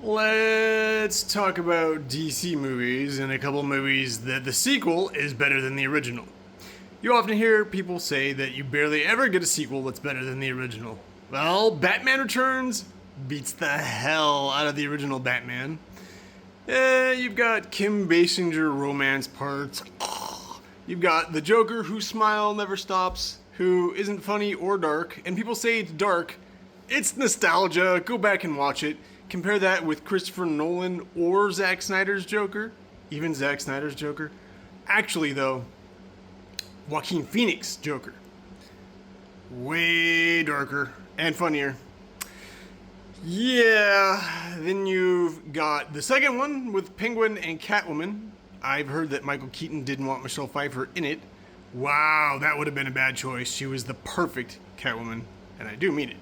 Let's talk about DC movies and a couple movies that the sequel is better than the original. You often hear people say that you barely ever get a sequel that's better than the original. Well, Batman Returns beats the hell out of the original Batman. You've got Kim Basinger romance parts. You've got the Joker whose smile never stops, who isn't funny or dark, and people say it's dark. It's nostalgia. Go back and watch it. Compare that with Christopher Nolan or Zack Snyder's Joker. Even Zack Snyder's Joker. Actually, though, Joaquin Phoenix Joker. Way darker and funnier. Yeah, then you've got the second one with Penguin and Catwoman. I've heard that Michael Keaton didn't want Michelle Pfeiffer in it. Wow, that would have been a bad choice. She was the perfect Catwoman, and I do mean it.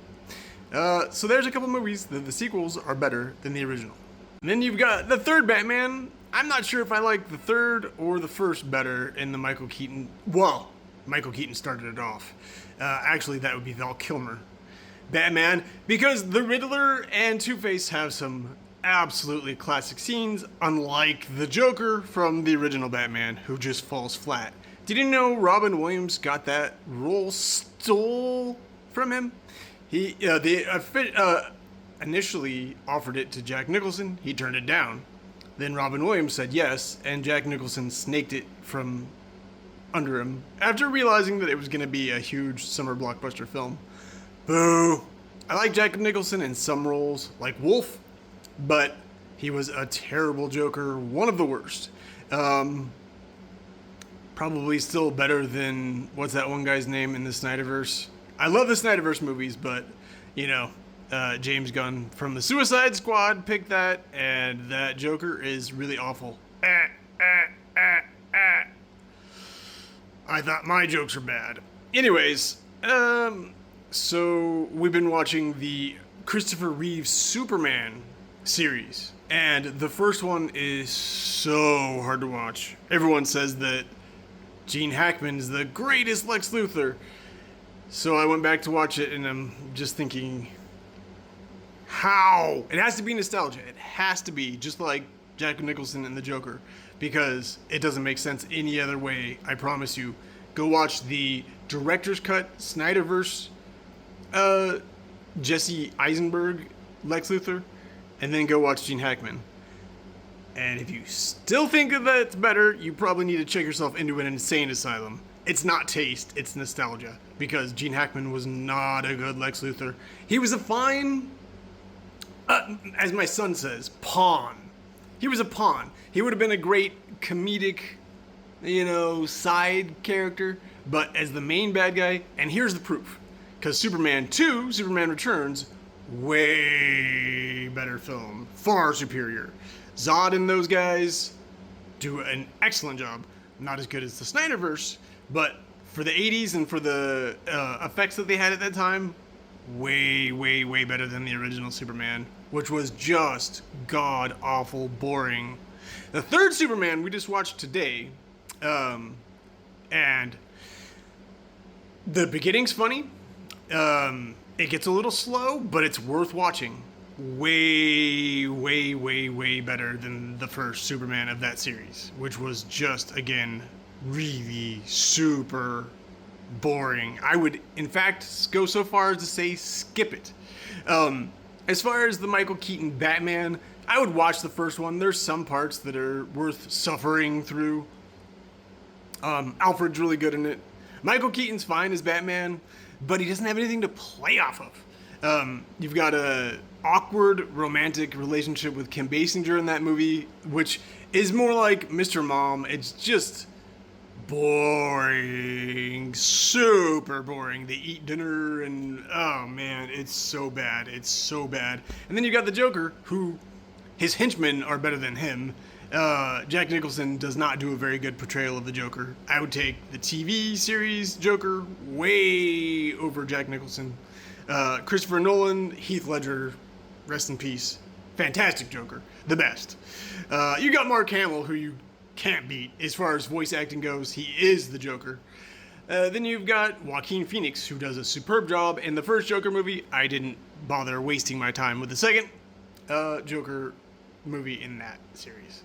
So there's a couple movies that the sequels are better than the original. And then you've got the third Batman. I'm not sure if I like the third or the first better in the Michael Keaton. Well, Michael Keaton started it off. Actually, that would be Val Kilmer Batman, because the Riddler and Two-Face have some absolutely classic scenes, unlike the Joker from the original Batman, who just falls flat. Did you know Robin Williams got that role stole from him? They initially offered it to Jack Nicholson. He turned it down. Then Robin Williams said yes, and Jack Nicholson snaked it from under him after realizing that it was going to be a huge summer blockbuster film. Boo! I like Jack Nicholson in some roles, like Wolf, but he was a terrible Joker, one of the worst. Probably still better than, what's that one guy's name in the Snyderverse? I love the Snyderverse movies, but, James Gunn from the Suicide Squad picked that, and that Joker is really awful. I thought my jokes were bad. Anyways, so we've been watching the Christopher Reeve Superman series, and the first one is so hard to watch. Everyone says that Gene Hackman is the greatest Lex Luthor. So I went back to watch it, and I'm just thinking, how? It has to be nostalgia. It has to be, just like Jack Nicholson and the Joker, because it doesn't make sense any other way, I promise you. Go watch the director's cut, Snyderverse, Jesse Eisenberg, Lex Luthor, and then go watch Gene Hackman. And if you still think that that's better, you probably need to check yourself into an insane asylum. It's not taste, it's nostalgia. Because Gene Hackman was not a good Lex Luthor. He was a fine, as my son says, pawn. He was a pawn. He would have been a great comedic, side character. But as the main bad guy, and here's the proof. Because Superman 2, Superman Returns, way better film. Far superior. Zod and those guys do an excellent job. Not as good as the Snyderverse, but for the 80s and for the effects that they had at that time, way, way, way better than the original Superman, which was just god-awful boring. The third Superman we just watched today, and the beginning's funny. It gets a little slow, but it's worth watching. Way, way, way, way better than the first Superman of that series, which was just, again, really super boring. I would, in fact, go so far as to say skip it. As far as the Michael Keaton Batman, I would watch the first one. There's some parts that are worth suffering through. Alfred's really good in it. Michael Keaton's fine as Batman, but he doesn't have anything to play off of. You've got a awkward romantic relationship with Kim Basinger in that movie, which is more like Mr. Mom. It's just boring, super boring. They eat dinner and oh man, it's so bad. It's so bad. And then you got the Joker, who his henchmen are better than him. Jack Nicholson does not do a very good portrayal of the Joker. I would take the TV series Joker way over Jack Nicholson. Christopher Nolan, Heath Ledger, rest in peace. Fantastic Joker. The best. You got Mark Hamill, who you can't beat. As far as voice acting goes, he is the Joker. Then you've got Joaquin Phoenix, who does a superb job in the first Joker movie. I didn't bother wasting my time with the second. Joker movie in that series.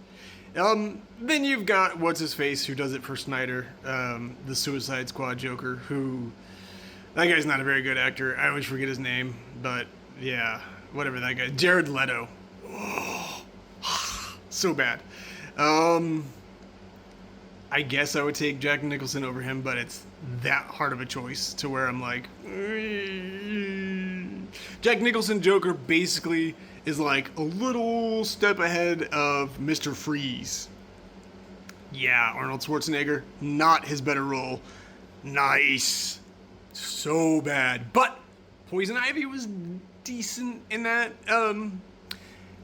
Then you've got what's his face who does it for Snyder, the Suicide Squad Joker. Who that guy's not a very good actor. I always forget his name, but yeah, whatever that guy. Jared Leto. Oh, so bad. I guess I would take Jack Nicholson over him, but it's that hard of a choice to where I'm like, Jack Nicholson Joker basically is like a little step ahead of Mr. Freeze. Yeah, Arnold Schwarzenegger, not his better role. Nice. So bad. But Poison Ivy was decent in that.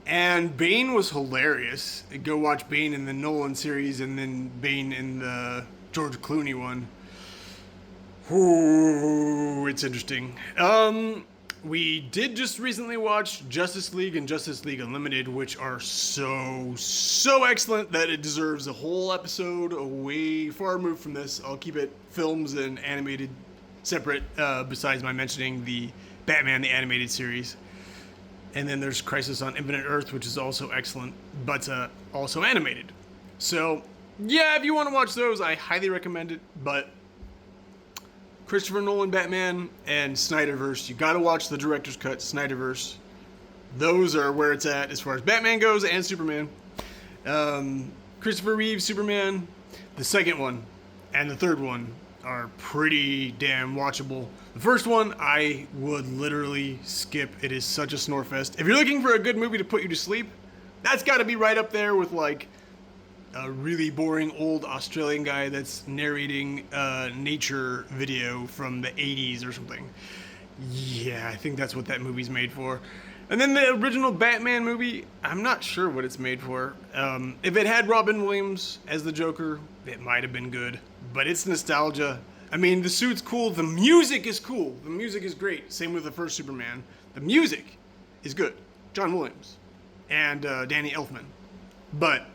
And Bane was hilarious. Go watch Bane in the Nolan series and then Bane in the George Clooney one. Ooh, it's interesting. We did just recently watch Justice League and Justice League Unlimited, which are so excellent that it deserves a whole episode way far removed from this. I'll keep it films and animated separate, besides my mentioning the Batman the Animated Series. And then there's Crisis on Infinite Earth, which is also excellent, but also animated. So, yeah, if you want to watch those, I highly recommend it. But Christopher Nolan Batman and Snyderverse, you got to watch the director's cut, Snyderverse. Those are where it's at as far as Batman goes and Superman. Christopher Reeve's Superman, the second one and the third one are pretty damn watchable. The first one, I would literally skip. It is such a snore fest. If you're looking for a good movie to put you to sleep, that's got to be right up there with like a really boring old Australian guy that's narrating a nature video from the 80s or something. Yeah, I think that's what that movie's made for. And then the original Batman movie, I'm not sure what it's made for. If it had Robin Williams as the Joker, it might have been good. But it's nostalgia. I mean, the suit's cool. The music is cool. The music is great. Same with the first Superman. The music is good. John Williams and Danny Elfman. But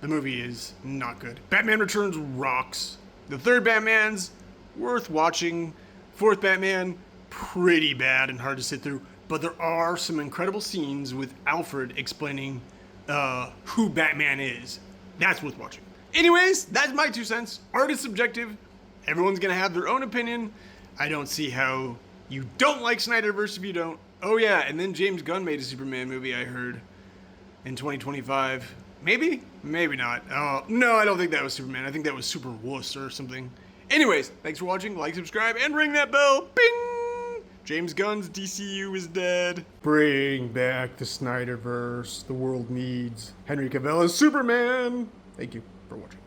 the movie is not good. Batman Returns rocks. The third Batman's worth watching. Fourth Batman, pretty bad and hard to sit through. But there are some incredible scenes with Alfred explaining who Batman is. That's worth watching. Anyways, that's my 2 cents. Art is subjective. Everyone's going to have their own opinion. I don't see how you don't like Snyderverse if you don't. Oh yeah, and then James Gunn made a Superman movie, I heard, in 2025. Maybe? Maybe not. Oh, no, I don't think that was Superman. I think that was Super Wuss or something. Anyways, thanks for watching. Like, subscribe, and ring that bell. Bing! James Gunn's DCU is dead. Bring back the Snyderverse. The world needs Henry Cavill as Superman. Thank you for watching.